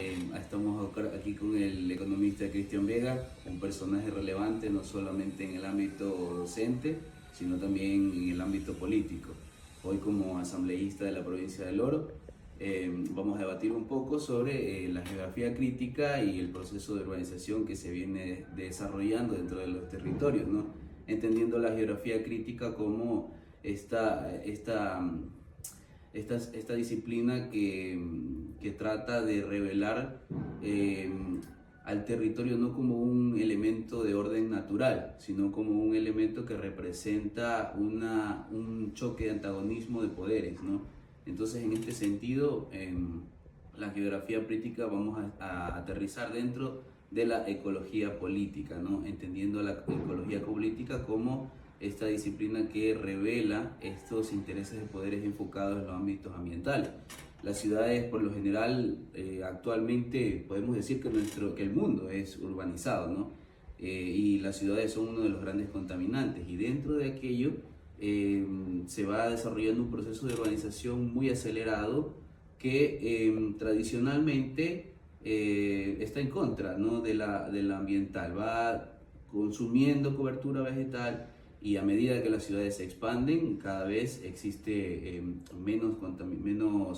Estamos aquí con el economista Cristian Vega, un personaje relevante no solamente en el ámbito docente, sino también en el ámbito político. Hoy como asambleísta de la provincia del Oro, vamos a debatir un poco sobre la geografía crítica y el proceso de urbanización que se viene desarrollando dentro de los territorios, ¿no? Entendiendo la geografía crítica como esta disciplina que trata de revelar al territorio no como un elemento de orden natural, sino como un elemento que representa un choque de antagonismo de poderes, ¿no? Entonces, en este sentido, la geografía política vamos a aterrizar dentro de la ecología política, ¿no? Entendiendo la ecología política como esta disciplina que revela estos intereses de poderes enfocados en los ámbitos ambientales. Las ciudades, por lo general, actualmente podemos decir que el mundo es urbanizado, ¿no? Y las ciudades son uno de los grandes contaminantes, y dentro de aquello se va desarrollando un proceso de urbanización muy acelerado que tradicionalmente está en contra, ¿no?, de la ambiental, va consumiendo cobertura vegetal, y a medida que las ciudades se expanden, cada vez existe menos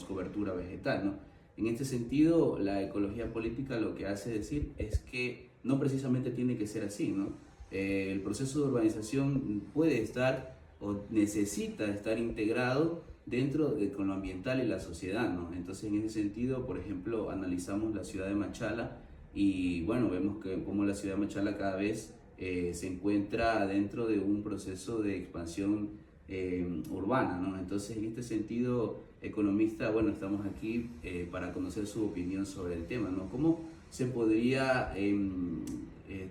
cobertura vegetal, ¿no? En este sentido, la ecología política lo que hace decir es que no precisamente tiene que ser así, ¿no? El proceso de urbanización puede estar o necesita estar integrado con lo ambiental y la sociedad, ¿no? Entonces, en ese sentido, por ejemplo, analizamos la ciudad de Machala y, bueno, vemos cómo la ciudad de Machala cada vez se encuentra dentro de un proceso de expansión urbana, ¿no? Entonces, en este sentido, economista, bueno, estamos aquí para conocer su opinión sobre el tema, ¿no? ¿Cómo se podría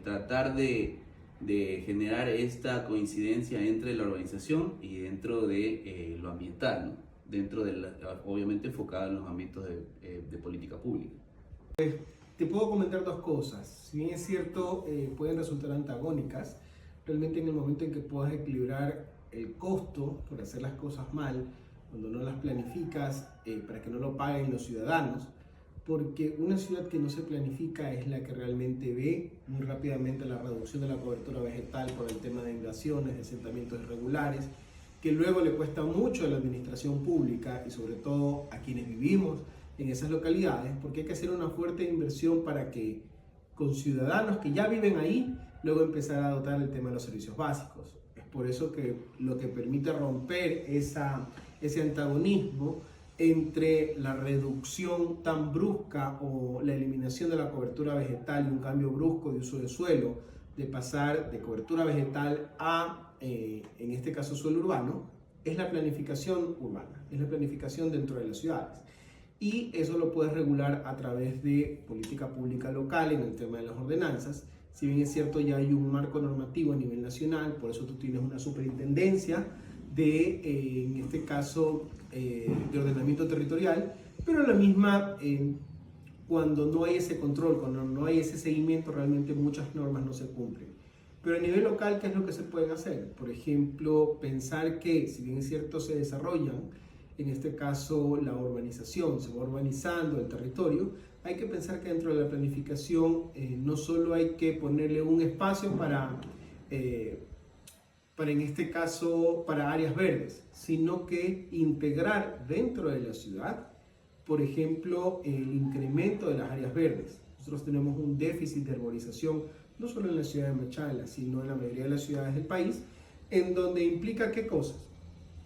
tratar de generar esta coincidencia entre la urbanización y dentro de lo ambiental, ¿no? Obviamente enfocado en los ámbitos de política pública? Te puedo comentar dos cosas. Si bien es cierto, pueden resultar antagónicas, realmente en el momento en que puedas equilibrar el costo por hacer las cosas mal, cuando no las planificas, para que no lo paguen los ciudadanos, porque una ciudad que no se planifica es la que realmente ve muy rápidamente la reducción de la cobertura vegetal por el tema de invasiones, de asentamientos irregulares, que luego le cuesta mucho a la administración pública y sobre todo a quienes vivimos en esas localidades, porque hay que hacer una fuerte inversión para que con ciudadanos que ya viven ahí, luego empezar a dotar el tema de los servicios básicos. Es por eso que lo que permite romper ese antagonismo entre la reducción tan brusca o la eliminación de la cobertura vegetal y un cambio brusco de uso de suelo, de pasar de cobertura vegetal a, en este caso, suelo urbano, es la planificación urbana, es la planificación dentro de las ciudades. Y eso lo puedes regular a través de política pública local en el tema de las ordenanzas. Si bien es cierto, ya hay un marco normativo a nivel nacional, por eso tú tienes una superintendencia de, en este caso, de ordenamiento territorial, pero la misma, cuando no hay ese control, cuando no hay ese seguimiento, realmente muchas normas no se cumplen. Pero a nivel local, ¿qué es lo que se puede hacer? Por ejemplo, pensar que, si bien es cierto, se desarrollan, en este caso la urbanización, se va urbanizando el territorio, hay que pensar que dentro de la planificación no solo hay que ponerle un espacio para en este caso, para áreas verdes, sino que integrar dentro de la ciudad, por ejemplo, el incremento de las áreas verdes. Nosotros tenemos un déficit de arborización, no solo en la ciudad de Machala, sino en la mayoría de las ciudades del país, en donde implica ¿qué cosas?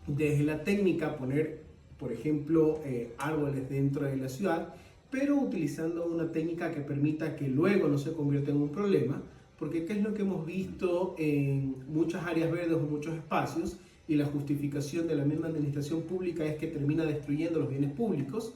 Desde la técnica, poner, por ejemplo, árboles dentro de la ciudad, pero utilizando una técnica que permita que luego no se convierta en un problema, porque ¿qué es lo que hemos visto en muchas áreas verdes o muchos espacios? Y la justificación de la misma administración pública es que termina destruyendo los bienes públicos,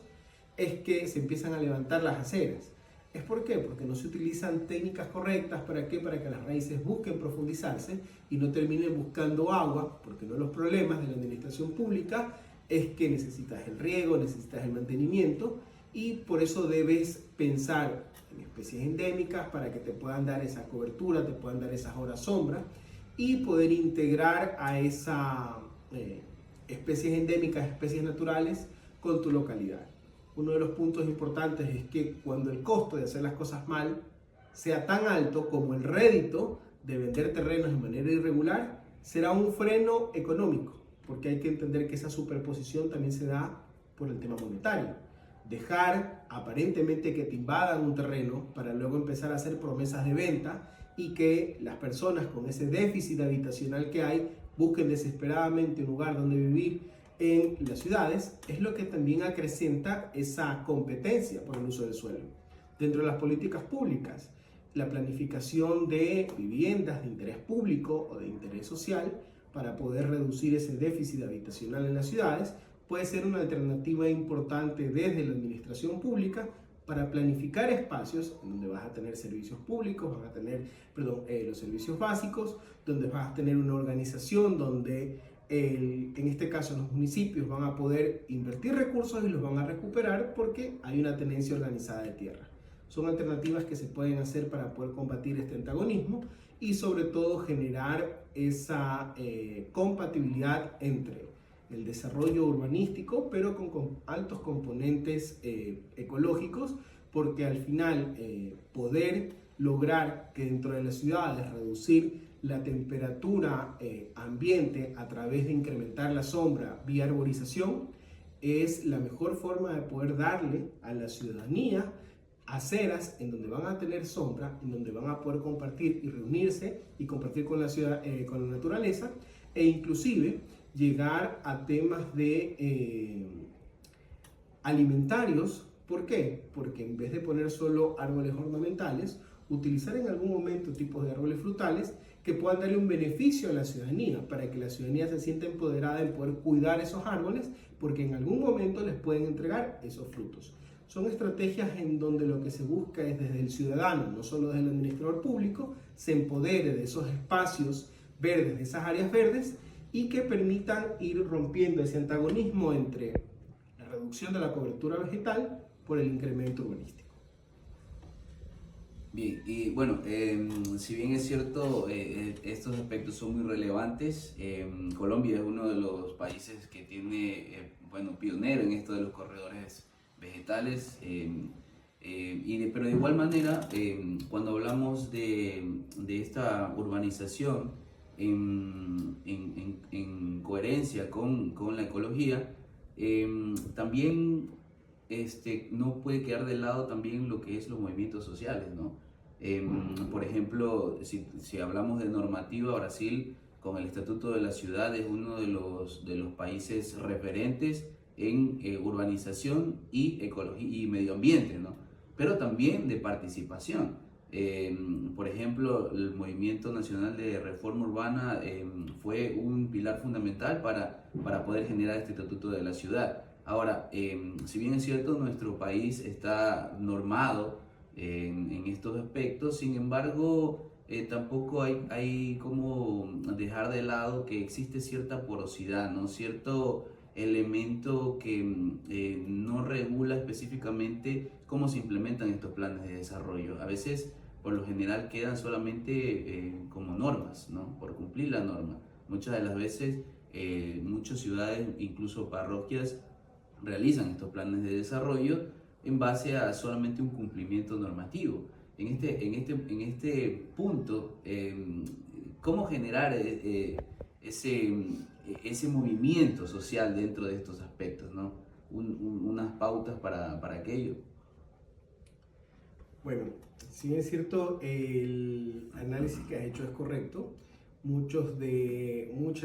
es que se empiezan a levantar las aceras. ¿Es por qué? Porque no se utilizan técnicas correctas. ¿Para qué? Para que las raíces busquen profundizarse y no terminen buscando agua, porque uno de los problemas de la administración pública es que necesitas el riego, necesitas el mantenimiento, y por eso debes pensar en especies endémicas para que te puedan dar esa cobertura, te puedan dar esas horas sombra y poder integrar a esas especies endémicas, especies naturales con tu localidad. uno de los puntos importantes es que cuando el costo de hacer las cosas mal sea tan alto como el rédito de vender terrenos de manera irregular, será un freno económico, porque hay que entender que esa superposición también se da por el tema monetario. Dejar aparentemente que te invadan un terreno para luego empezar a hacer promesas de venta y que las personas con ese déficit habitacional que hay busquen desesperadamente un lugar donde vivir en las ciudades, es lo que también acrecenta esa competencia por el uso del suelo. Dentro de las políticas públicas, la planificación de viviendas de interés público o de interés social para poder reducir ese déficit habitacional en las ciudades puede ser una alternativa importante desde la administración pública para planificar espacios donde vas a tener servicios públicos, vas a tener, los servicios básicos, donde vas a tener una organización donde en este caso los municipios van a poder invertir recursos y los van a recuperar porque hay una tenencia organizada de tierra. Son alternativas que se pueden hacer para poder combatir este antagonismo y sobre todo generar esa compatibilidad entre el desarrollo urbanístico, pero con altos componentes ecológicos, porque al final poder lograr que dentro de las ciudades reducir la temperatura ambiente a través de incrementar la sombra vía arborización es la mejor forma de poder darle a la ciudadanía aceras en donde van a tener sombra, en donde van a poder compartir y reunirse y compartir con la ciudad, con la naturaleza, e inclusive llegar a temas de alimentarios. ¿Por qué? Porque en vez de poner solo árboles ornamentales, utilizar en algún momento tipos de árboles frutales que puedan darle un beneficio a la ciudadanía, para que la ciudadanía se sienta empoderada en poder cuidar esos árboles, porque en algún momento les pueden entregar esos frutos. Son estrategias en donde lo que se busca es desde el ciudadano, no solo desde el administrador público, se empodere de esos espacios verdes, de esas áreas verdes, y que permitan ir rompiendo ese antagonismo entre la reducción de la cobertura vegetal por el incremento urbanístico. Bien, y bueno, si bien es cierto, estos aspectos son muy relevantes, Colombia es uno de los países que tiene, pionero en esto de los corredores vegetales, pero de igual manera, cuando hablamos de esta urbanización en coherencia con la ecología, también no puede quedar de lado también lo que es los movimientos sociales, ¿no? Por ejemplo, si hablamos de normativa, Brasil con el Estatuto de la Ciudad es uno de los países referentes en urbanización y ecología y medio ambiente, ¿no? Pero también de participación. Por ejemplo, el Movimiento Nacional de Reforma Urbana fue un pilar fundamental para poder generar este Estatuto de la Ciudad. Ahora, si bien es cierto, nuestro país está normado en estos aspectos, sin embargo, tampoco hay como dejar de lado que existe cierta porosidad, ¿no? Cierto elemento que no regula específicamente cómo se implementan estos planes de desarrollo. A veces, por lo general, quedan solamente como normas, ¿no? Por cumplir la norma. Muchas de las veces, muchas ciudades, incluso parroquias, realizan estos planes de desarrollo en base a solamente un cumplimiento normativo. En este punto, ¿cómo generar ese movimiento social dentro de estos aspectos, ¿no? Unas pautas para aquello? Bueno, si bien es cierto, el análisis que has hecho es correcto. Mucha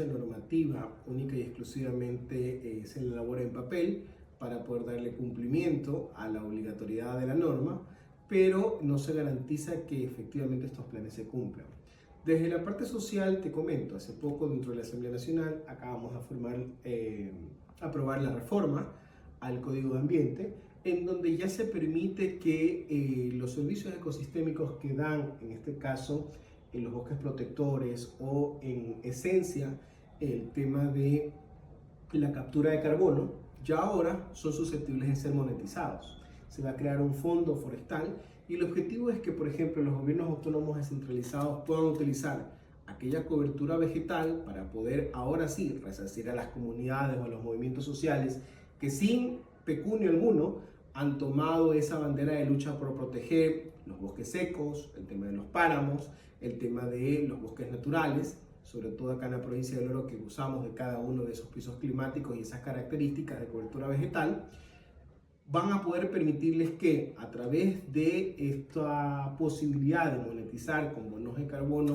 normativa única y exclusivamente se elabora en papel para poder darle cumplimiento a la obligatoriedad de la norma, pero no se garantiza que efectivamente estos planes se cumplan. Desde la parte social te comento, hace poco dentro de la Asamblea Nacional acabamos de aprobar la reforma al Código de Ambiente, en donde ya se permite que los servicios ecosistémicos que dan, en este caso, en los bosques protectores o en esencia el tema de la captura de carbono, ya ahora son susceptibles de ser monetizados. Se va a crear un fondo forestal y el objetivo es que, por ejemplo, los gobiernos autónomos descentralizados puedan utilizar aquella cobertura vegetal para poder ahora sí resarcir a las comunidades o a los movimientos sociales que sin pecunio alguno han tomado esa bandera de lucha por proteger los bosques secos, el tema de los páramos, el tema de los bosques naturales, sobre todo acá en la provincia del Oro, que gozamos de cada uno de esos pisos climáticos y esas características de cobertura vegetal, van a poder permitirles que a través de esta posibilidad de monetizar con bonos de carbono,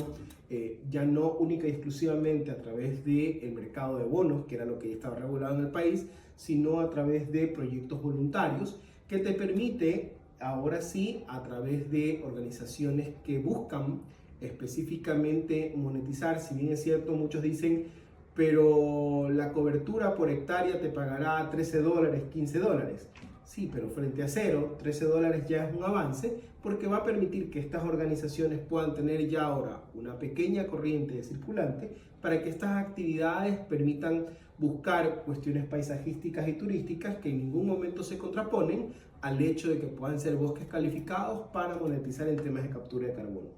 ya no única y exclusivamente a través del mercado de bonos, que era lo que ya estaba regulado en el país, sino a través de proyectos voluntarios que te permite ahora sí, a través de organizaciones que buscan específicamente monetizar. Si bien es cierto, muchos dicen, pero la cobertura por hectárea te pagará $13, $15. Sí, pero frente a cero, $13 ya es un avance, porque va a permitir que estas organizaciones puedan tener ya ahora una pequeña corriente de circulante para que estas actividades permitan buscar cuestiones paisajísticas y turísticas que en ningún momento se contraponen al hecho de que puedan ser bosques calificados para monetizar en temas de captura de carbono.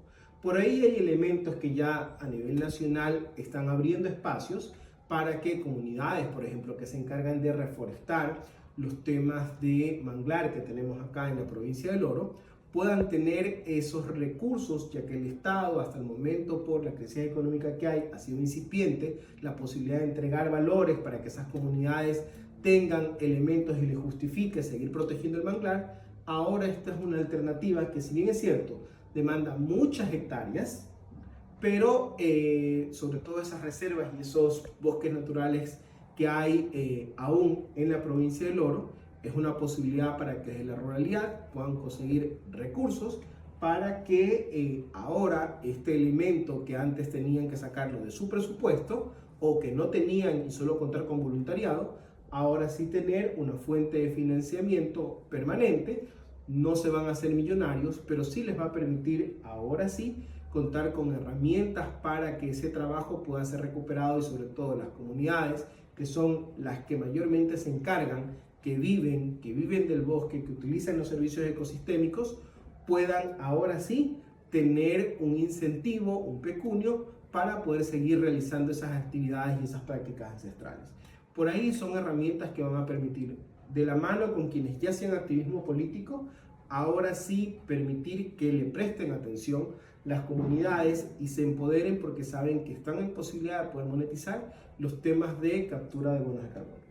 Por ahí hay elementos que ya a nivel nacional están abriendo espacios para que comunidades, por ejemplo, que se encargan de reforestar los temas de manglar que tenemos acá en la provincia del Oro, puedan tener esos recursos, ya que el Estado hasta el momento, por la crisis económica que hay, ha sido incipiente la posibilidad de entregar valores para que esas comunidades tengan elementos y les justifique seguir protegiendo el manglar. Ahora esta es una alternativa que, si bien es cierto, demanda muchas hectáreas, pero sobre todo esas reservas y esos bosques naturales que hay aún en la provincia del Oro, es una posibilidad para que desde la ruralidad puedan conseguir recursos para que ahora este elemento que antes tenían que sacarlo de su presupuesto o que no tenían y solo contar con voluntariado, ahora sí tener una fuente de financiamiento permanente. No se van a hacer millonarios, pero sí les va a permitir ahora sí contar con herramientas para que ese trabajo pueda ser recuperado, y sobre todo las comunidades, que son las que mayormente se encargan, que viven del bosque, que utilizan los servicios ecosistémicos, puedan ahora sí tener un incentivo, un pecunio, para poder seguir realizando esas actividades y esas prácticas ancestrales. Por ahí son herramientas que van a permitir, de la mano con quienes ya hacían activismo político, ahora sí permitir que le presten atención las comunidades y se empoderen, porque saben que están en posibilidad de poder monetizar los temas de captura de bonos de carbono.